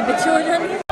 بتشوفهم.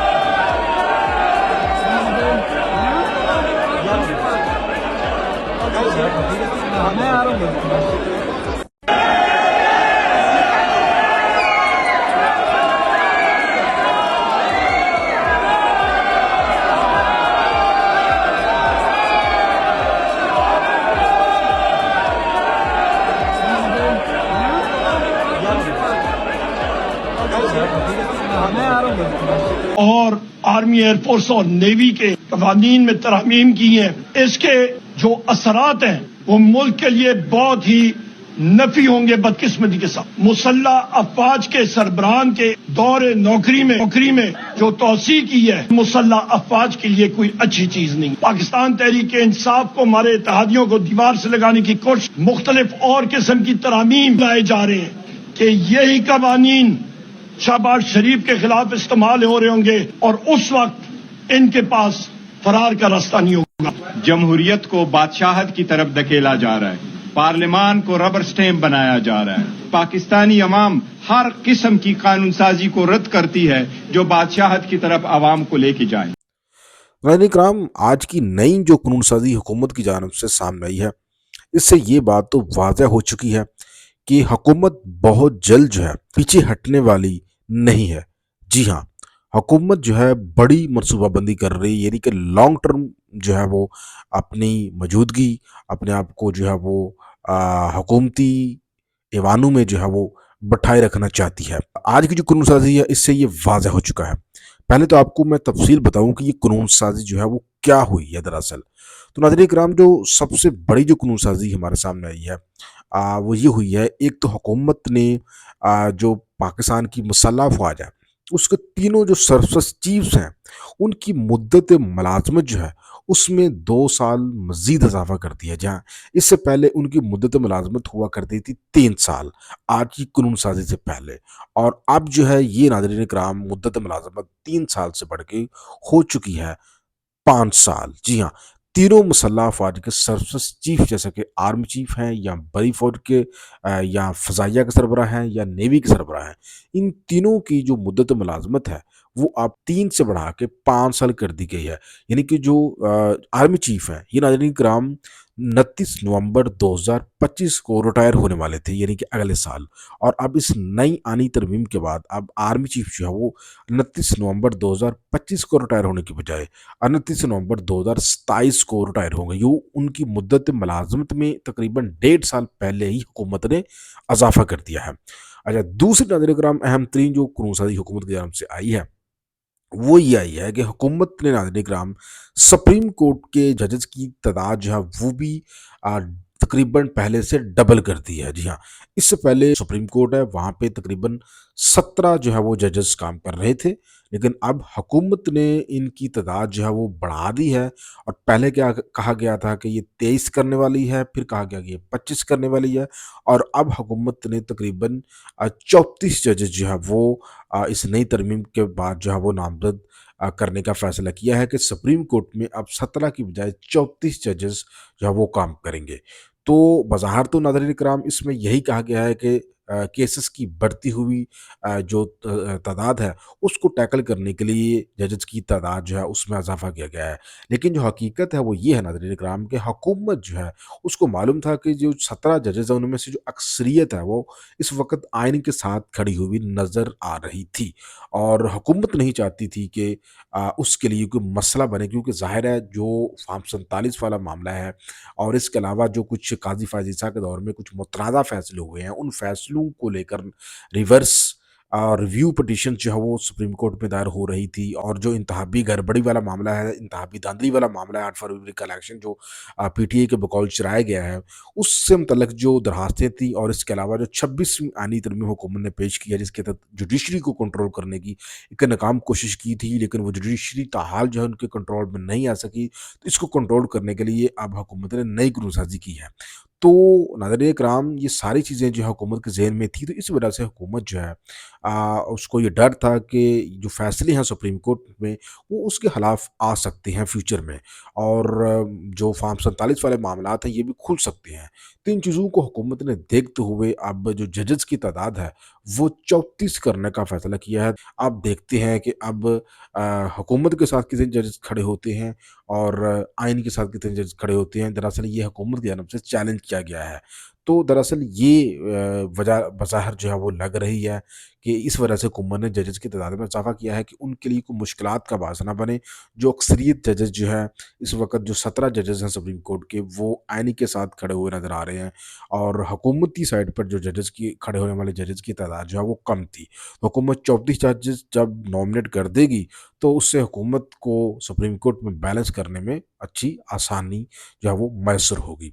اور army air force اور navy کے قوانین میں ترامیم کی ہیں، اس کے جو اثرات ہیں وہ ملک کے لیے بہت ہی نفی ہوں گے بدقسمتی کے ساتھ. مسلح افواج کے سربراہان کے دور نوکری میں جو توسیع کی ہے مسلح افواج کے لیے کوئی اچھی چیز نہیں. پاکستان تحریک انصاف کو ہمارے اتحادیوں کو دیوار سے لگانے کی کوشش مختلف اور قسم کی ترامیم لائے جا رہے ہیں کہ یہی قوانین شہباز شریف کے خلاف استعمال ہو رہے ہوں گے اور اس وقت ان کے پاس فرار کا راستہ نہیں ہوگا. جمہوریت کو بادشاہت کی طرف دھکیلا جا رہا ہے، پارلیمان کو ربر سٹیمپ بنایا جا رہا ہے. پاکستانی عوام ہر قسم کی قانون سازی کو رد کرتی ہے جو بادشاہت کی طرف عوام کو لے کے جائے. ناظرین کرام، آج کی نئی جو قانون سازی حکومت کی جانب سے سامنے آئی ہے، اس سے یہ بات تو واضح ہو چکی ہے کہ حکومت بہت جلد جو ہے پیچھے ہٹنے والی نہیں ہے. جی ہاں، حکومت جو ہے بڑی منصوبہ بندی کر رہی ہے، یعنی کہ لانگ ٹرم جو ہے وہ اپنی موجودگی، اپنے آپ کو جو ہے وہ حکومتی ایوانوں میں جو ہے وہ بٹھائے رکھنا چاہتی ہے. آج کی جو قانون سازی ہے اس سے یہ واضح ہو چکا ہے. پہلے تو آپ کو میں تفصیل بتاؤں کہ یہ قانون سازی جو ہے وہ کیا ہوئی ہے دراصل. تو ناظرین کرام، جو سب سے بڑی جو قانون سازی ہمارے سامنے آئی ہے وہ یہ ہوئی ہے. ایک تو حکومت نے جو پاکستان کی مسلح افواج ہے اس کے تینوں جو سرپرست چیفز ہیں ان کی مدت ملازمت جو ہے اس میں 2 سال مزید اضافہ کر دیا. جہاں اس سے پہلے ان کی مدت ملازمت ہوا کرتی تھی 3 سال آج کی قانون سازی سے پہلے، اور اب جو ہے یہ ناظرین کرام مدت ملازمت 3 سال سے بڑھ کے ہو چکی ہے 5 سال. جی ہاں، تینوں مسلح افواج کے سرپرست چیف جیسا کہ آرمی چیف ہیں یا بڑی فوج کے یا فضائیہ کے سربراہ ہیں یا نیوی کے سربراہ ہیں، ان تینوں کی جو مدت ملازمت ہے وہ اب 3 سے بڑھا کے 5 سال کر دی گئی ہے. یعنی کہ جو آرمی چیف ہیں یہ ناظرین کرام 29 نومبر 2025 کو ریٹائر ہونے والے تھے، یعنی کہ اگلے سال. اور اب اس نئی آنی ترمیم کے بعد اب آرمی چیف جو ہے وہ 29 نومبر 2025 کو ریٹائر ہونے کی بجائے 29 نومبر 2027 کو ریٹائر ہوں گے. یوں ان کی مدت ملازمت میں تقریباً 1.5 سال پہلے ہی حکومت نے اضافہ کر دیا ہے. اچھا، دوسری ناظرین کرام اہم ترین جو قانون سازی حکومت کی جانب سے آئی ہے وہ یہ آئی ہے کہ حکومت نے ناظرین کرام سپریم کورٹ کے ججز کی تعداد جو ہے وہ بھی تقریباً پہلے سے ڈبل کر دی ہے. جی ہاں، اس سے پہلے سپریم کورٹ ہے وہاں پہ تقریباً 17 جو ہے وہ ججز کام کر رہے تھے، لیکن اب حکومت نے ان کی تعداد جو ہے وہ بڑھا دی ہے. اور پہلے کیا کہا گیا تھا کہ یہ 23 کرنے والی ہے، پھر کہا گیا کہ یہ 25 کرنے والی ہے، اور اب حکومت نے تقریباً 34 ججز جو ہے وہ اس نئی ترمیم کے بعد جو ہے وہ نامزد کرنے کا فیصلہ کیا ہے کہ سپریم کورٹ میں اب 17 کی بجائے 34 ججز جو ہے وہ کام کریں گے. تو بظاہر تو ناظرین کرام اس میں یہی کہا گیا ہے کہ کیسز کی بڑھتی ہوئی جو تعداد ہے اس کو ٹیکل کرنے کے لیے ججز کی تعداد جو ہے اس میں اضافہ کیا گیا ہے. لیکن جو حقیقت ہے وہ یہ ہے ناظرین کرام کہ حکومت جو ہے اس کو معلوم تھا کہ جو 17 ججز ہیں ان میں سے جو اکثریت ہے وہ اس وقت آئین کے ساتھ کھڑی ہوئی نظر آ رہی تھی، اور حکومت نہیں چاہتی تھی کہ اس کے لیے کوئی مسئلہ بنے، کیونکہ ظاہر ہے جو فارم 47 والا معاملہ ہے اور اس کے علاوہ جو کچھ قاضی فائز عیسیٰ کے دور میں کچھ متنازع فیصلے ہوئے ہیں ان فیصلوں کو لے کر ریورس ریویو پٹیشن جو ہے وہ سپریم کورٹ میں دائر ہو رہی تھی. اور جو انتخابی گڑبڑی والا معاملہ ہے، انتخابی دھاندلی والا معاملہ ہے 8 فروری کا الیکشن جو پی ٹی اے کے بقول چرایا گیا ہے، اس سے متعلق جو درخواستیں تھیں، اور اس کے علاوہ جو 26ویں آئینی ترمیم حکومت نے پیش کیا جس کے تحت جوڈیشری کو کنٹرول کرنے کی ایک ناکام کوشش کی تھی، لیکن وہ جوڈیشری تاحال جو ہے ان کے کنٹرول میں نہیں آ سکی. تو اس کو کنٹرول کرنے کے لیے اب حکومت نے نئی قانون سازی کی ہے. تو ناظرین کرام یہ ساری چیزیں جو حکومت کے ذہن میں تھی، تو اس وجہ سے حکومت جو ہے اس کو یہ ڈر تھا کہ جو فیصلے ہیں سپریم کورٹ میں وہ اس کے خلاف آ سکتے ہیں فیوچر میں، اور جو فارم 47 والے معاملات ہیں یہ بھی کھل سکتے ہیں. تو ان چیزوں کو حکومت نے دیکھتے ہوئے اب جو ججز کی تعداد ہے وہ 34 کرنے کا فیصلہ کیا ہے۔ آپ دیکھتے ہیں کہ اب حکومت کے ساتھ کتنے ججز کھڑے ہوتے ہیں اور آئین کے ساتھ کتنے ججز کھڑے ہوتے ہیں۔ دراصل یہ حکومت کی جانب سے چیلنج کیا گیا ہے، تو دراصل یہ وجہ بظاہر جو ہے وہ لگ رہی ہے کہ اس وجہ سے حکومت نے ججز کی تعداد میں اضافہ کیا ہے کہ ان کے لیے کوئی مشکلات کا باعث نہ بنے۔ جو اکثریت ججز جو ہے اس وقت، جو 17 ججز ہیں سپریم کورٹ کے، وہ آئینی کے ساتھ کھڑے ہوئے نظر آ رہے ہیں، اور حکومتی سائڈ پر جو ججز کی کھڑے ہونے والے ججز کی تعداد جو ہے وہ کم تھی۔ حکومت 34 ججز جب نامنیٹ کر دے گی تو اس سے حکومت کو سپریم کورٹ میں بیلنس کرنے میں اچھی آسانی جو ہے وہ میسر ہوگی۔